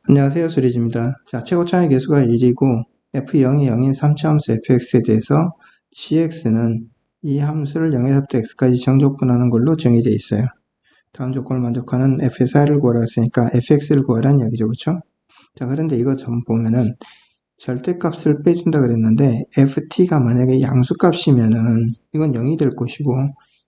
안녕하세요. 수리지입니다. 자, 최고차의 개수가 1이고 f0이 0인 3차 함수 fx에 대해서 gx는 이 함수를 0에서부터 x까지 정족분하는 걸로 정의되어 있어요. 다음 조건을 만족하는 fsr을 구하라 했으니까 fx를 구하라는 이야기죠. 그렇죠? 자, 그런데 이거 좀 보면은 절대값을 빼준다 그랬는데 ft가 만약에 양수값이면은 이건 0이 될 것이고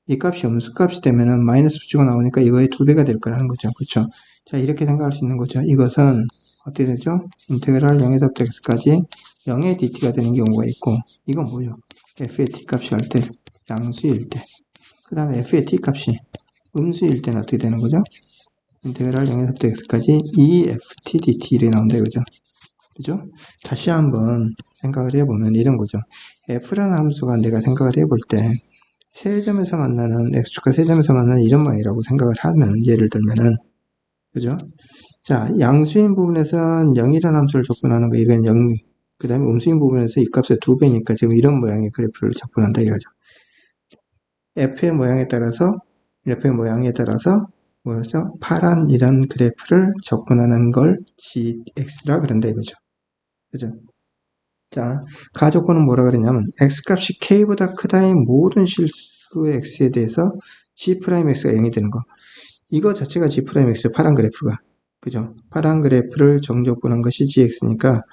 이 값이 음수값이 되면은 마이너스 붙이고 나오니까 이거의 2배가 될 거라는 거죠. 그렇죠? 자, 이렇게 생각할 수 있는 거죠. 이것은 어떻게 되죠? 인테그랄 0에서부터 x까지 0의 dt가 되는 경우가 있고 이건 뭐죠? f의 t값이 할 때 양수일 때 그 다음에 f의 t값이 음수일 때는 어떻게 되는 거죠? 인테그랄 0에서부터 x까지 2ft dt 이렇게 나온다 이거죠. 그죠? 다시 한번 생각을 해보면 이런 거죠. f라는 함수가 내가 생각을 해볼 때 세점에서 만나는 x축과 세점에서 만나는 이런 모양이라고 생각을 하면 예를 들면은 그죠? 자, 양수인 부분에서는 0이라는 함수를 접근하는 거 이건 0, 그 다음에 음수인 부분에서 이 값의 2배니까 지금 이런 모양의 그래프를 접근한다 이거죠. f의 모양에 따라서 뭐죠? 파란 이런 그래프를 접근하는 걸 gx라 그런다 이거죠. 그죠? 자, 가조건은 뭐라 그랬냐면 x값이 k보다 크다인 모든 실수 x에 대해서 g'x가 0이 되는 거. 이거 자체가 g'x의 파란 그래프가. 그죠? 파란 그래프를 정족분한 것이 gx니까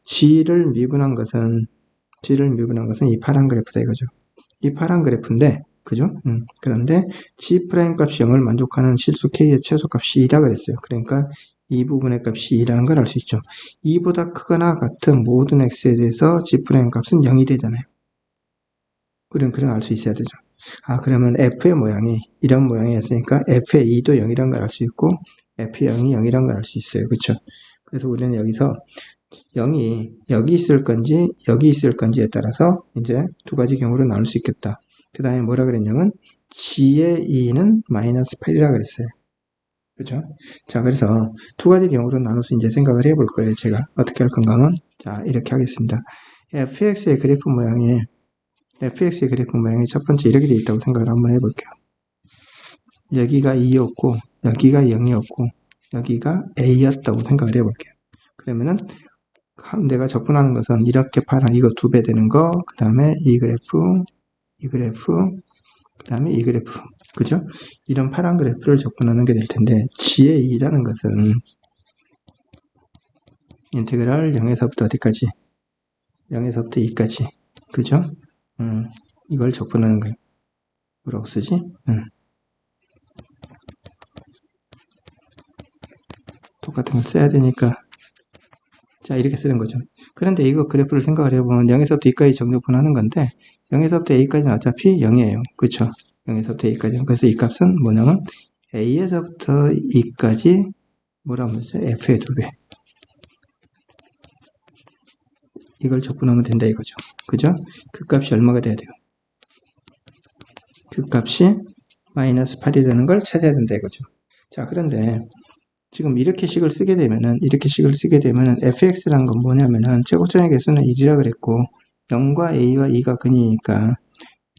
g를 미분한 것은 이 파란 그래프다 이거죠. 이 파란 그래프인데 그죠? 그런데 g' 값이 0을 만족하는 실수 k의 최소값이 2다 그랬어요. 그러니까 이 부분의 값이 2라는 걸 알 수 있죠. 2보다 크거나 같은 모든 x에 대해서 g' 값은 0이 되잖아요. 그럼 알 수 있어야 되죠. 아, 그러면 f의 모양이 이런 모양이었으니까 f의 2도 0이란 걸 알 수 있고 f의 0이 0이란 걸 알 수 있어요. 그렇죠? 그래서 우리는 여기서 0이 여기 있을 건지 여기 있을 건지에 따라서 이제 두 가지 경우로 나눌 수 있겠다. 그 다음에 뭐라 그랬냐면 g의 2는 마이너스 8이라 그랬어요. 그죠? 자, 그래서 두 가지 경우로 나눠서 이제 생각을 해볼 거예요. 제가 어떻게 할 건가 하면 자, 이렇게 하겠습니다. fx의 그래프 모양이 첫 번째 이렇게 되어 있다고 생각을 한번 해볼게요. 여기가 2였고 여기가 0이었고 여기가 a였다고 생각을 해볼게요. 그러면은 내가 접근하는 것은 이렇게 파란 이거 2배 되는 거, 그 다음에 이 그래프, 그 다음에 이 그래프. 그죠? 이런 파란 그래프를 접근하는 게 될 텐데, g의 2라는 것은 인테그랄 0에서부터 어디까지? 0에서부터 2까지. 그죠? 이걸 접근하는 거예요. 뭐라고 쓰지? 똑같은 걸 써야 되니까. 자, 이렇게 쓰는 거죠. 그런데 이거 그래프를 생각을 해보면 0에서부터 2까지 정적분하는 건데 0에서부터 a까지는 어차피 0이에요. 그쵸? 0에서부터 a까지. 그래서 이 값은 뭐냐면 a에서부터 2까지 뭐라고 하죠? f의 2배. 이걸 적분하면 된다 이거죠. 그죠? 그 값이 얼마가 돼야 돼요? 그 값이 마이너스 8이 되는 걸 찾아야 된다 이거죠. 자, 그런데 지금 이렇게 식을 쓰게 되면은 fx라는 건 뭐냐면은 최고점의 개수는 1이라 그랬고 0과 a와 2가 근이니까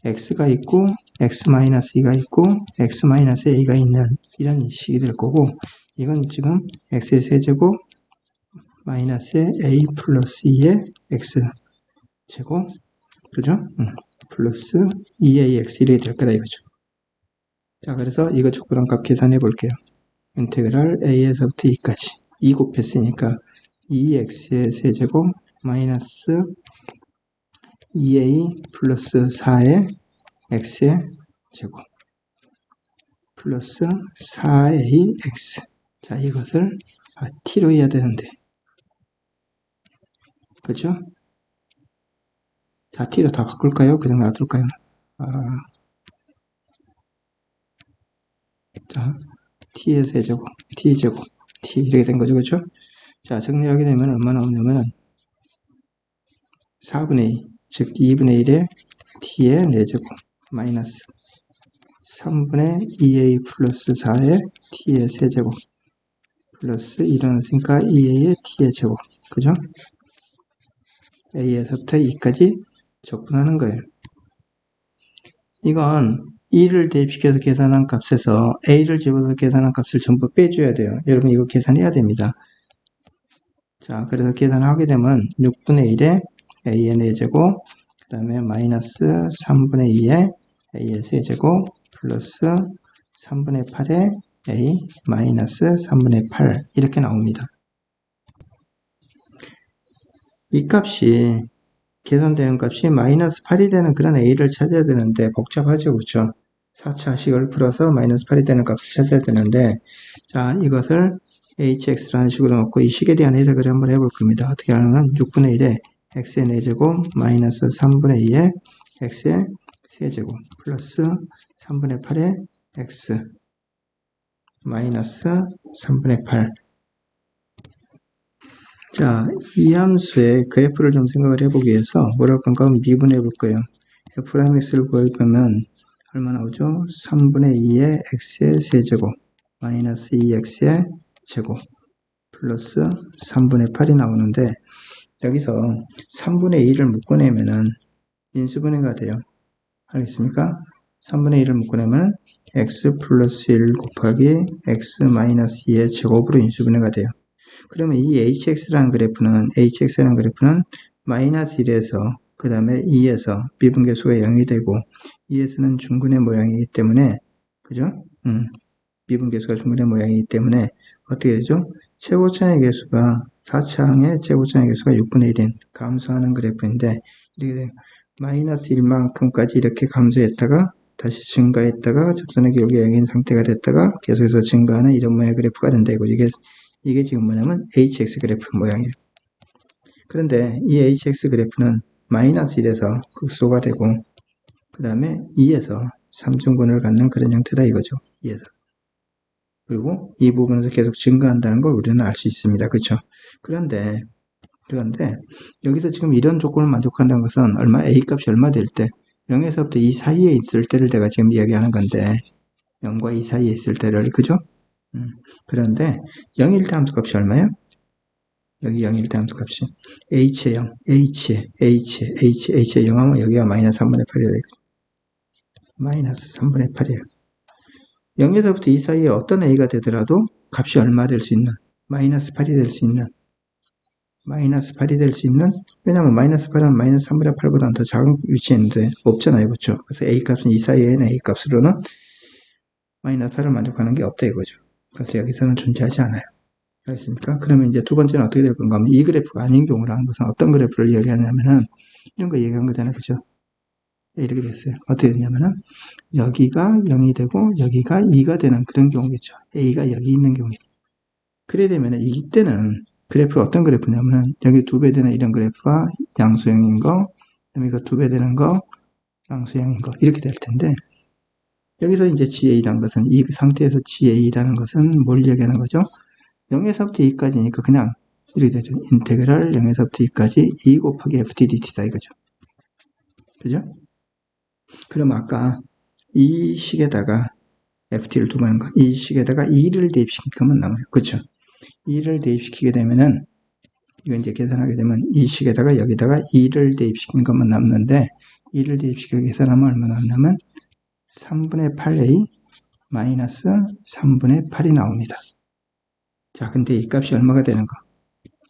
x가 있고 x-2가 있고 x-a가 있는 이런 식이 될 거고 이건 지금 x의 세제곱 마이너스 a 플러스 2의 x제곱 그죠? 플러스 2ax 이렇게 될 거다 이거죠. 자, 그래서 이거 적분한 값 계산해 볼게요. 인테그랄 a에서부터 2까지 2 곱했으니까 2x의 세제곱 마이너스 2a 플러스 4의 x의 제곱 플러스 4ax. 자, 이것을 t로 해야 되는데 그죠? 자, t로 다 바꿀까요? 그냥 놔둘까요? 자, t의 세제곱, t제곱, t 이렇게 된 거죠, 그죠? 자, 정리하게 되면 얼마 나오냐면 4분의 2, 즉 2분의 1의 t의 4제곱 마이너스 3분의 2a 플러스 4의 t의 세제곱 플러스 일어났으니까 2a의 t의 제곱 그죠? a에서부터 2까지 적분하는 거예요. 이건 2를 대입시켜서 계산한 값에서 a를 집어서 계산한 값을 전부 빼줘야 돼요. 여러분 이거 계산해야 됩니다. 자, 그래서 계산하게 되면 6분의 1에 a의 4제곱, 그 다음에 마이너스 3분의 2에 a의 세제곱, 플러스 3분의 8에 a 마이너스 3분의 8 이렇게 나옵니다. 이 값이 계산되는 값이 마이너스 8이 되는 그런 a를 찾아야 되는데 복잡하죠, 그렇죠? 4차식을 풀어서 마이너스 8이 되는 값을 찾아야 되는데, 자, 이것을 hx라는 식으로 놓고 이 식에 대한 해석을 한번 해볼 겁니다. 어떻게 하냐면 6분의 1에 x의 4제곱 마이너스 3분의 2에 x의 세제곱 플러스 3분의 8에 x 마이너스 3분의 8. 자, 이 함수의 그래프를 좀 생각을 해보기 위해서 뭐랄 건가 미분해 볼 거예요. f'x를 구할 거면 얼마 나오죠? 3분의 2의 x의 세제곱 마이너스 2x의 제곱 플러스 3분의 8이 나오는데, 여기서 3분의 2를 묶어내면은 인수분해가 돼요. 알겠습니까? 3분의 1을 묶어내면은 x 플러스 1 곱하기 x 마이너스 2의 제곱으로 인수분해가 돼요. 그러면 이 hx라는 그래프는 마이너스 1에서 그 다음에 2에서 미분계수가 0이 되고 2에서는 중근의 모양이기 때문에, 그죠? 미분계수가 중근의 모양이기 때문에 어떻게 되죠? 최고차의 계수가 4차항의 최고차의 계수가 6분의 1인 감소하는 그래프인데, 이렇게 돼요. 마이너스 1만큼까지 이렇게 감소했다가 다시 증가했다가 접선의 기울기 0인 상태가 됐다가 계속해서 증가하는 이런 모양의 그래프가 된다 이거죠. 이게 지금 뭐냐면 hx 그래프 모양이에요. 그런데 이 hx 그래프는 마이너스 1에서 극소가 되고 그 다음에 2에서 3중근을 갖는 그런 형태다 이거죠. 2에서. 그리고 이 부분에서 계속 증가한다는 걸 우리는 알 수 있습니다. 그렇죠? 그런데 여기서 지금 이런 조건을 만족한다는 것은 a값이 얼마 될 때 0에서부터 이 사이에 있을 때를 내가 지금 이야기하는 건데 0과 2 사이에 있을 때를, 그죠? 그런데 0일 때 함수값이 얼마예요? 여기 0일 때 함수값이 h의 0, h의 0 하면 여기가 마이너스 3분의 8이다. 마이너스 3분의 8이에요. 0에서부터 이 사이에 어떤 a가 되더라도 값이 얼마 될 수 있는? 마이너스 8이 될 수 있는. 왜냐면 마이너스 8은 마이너스 3분의 8보다는 더 작은 위치에 있는데 없잖아요. 그렇죠? 그래서 a값은 이 사이에 있는 a값으로는 마이너스 8을 만족하는 게 없다 이거죠. 그래서 여기서는 존재하지 않아요. 알겠습니까? 그러면 이제 두 번째는 어떻게 될 건가 하면 이 그래프가 아닌 경우라는 것은 어떤 그래프를 이야기하냐면은 이런 거 얘기한 거잖아요. 그죠? 이렇게 됐어요. 어떻게 되냐면은 여기가 0이 되고 여기가 2가 되는 그런 경우겠죠. a가 여기 있는 경우. 그래 되면은 이때는 그래프가 어떤 그래프냐면은 여기 2배 되는 이런 그래프가 양수형인 거, 그다음에 이거 2배 되는 거 양수형인 거 이렇게 될 텐데, 여기서 이제 GA라는 것은 이 상태에서 GA라는 것은 뭘 얘기하는 거죠? 0에서부터 2까지니까 그냥 이렇게 되죠. 인테그랄 0에서부터 2까지 2 곱하기 FTDT다 이거죠. 그죠? 그럼 아까 이 식에다가 FT를 두번 한 거, 이 식에다가 2를 대입시키면 남아요. 그쵸? 2를 대입시키게 되면은 이거 이제 계산하게 되면 이 식에다가 여기다가 2를 대입시킨 것만 남는데 2를 대입시키고 계산하면 얼마 남냐면 3분의 8a 마이너스 3분의 8이 나옵니다. 자, 근데 이 값이 얼마가 되는 거?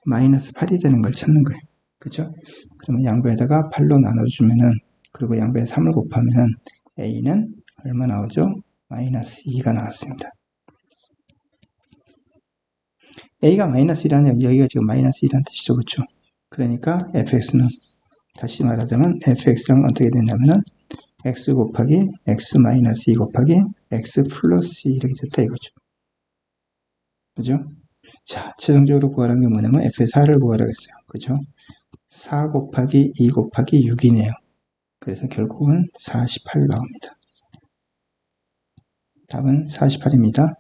마이너스 8이 되는 걸 찾는 거예요. 그쵸? 그러면 양배에다가 8로 나눠주면은, 그리고 양배에 3을 곱하면은 a는 얼마 나오죠? 마이너스 2가 나왔습니다. a가 마이너스 1이라는 여기가 지금 마이너스 1이라는 뜻이죠. 그쵸? 그러니까 fx는 다시 말하자면 fx랑 어떻게 되냐면은 x 곱하기 x 마이너스 2 곱하기 x 플러스 2 이렇게 됐다 이거죠. 그죠? 자, 최종적으로 구하라는 게 뭐냐면 f의 4를 구하라고 했어요. 그죠? 4 곱하기 2 곱하기 6이네요. 그래서 결국은 48 나옵니다. 답은 48입니다.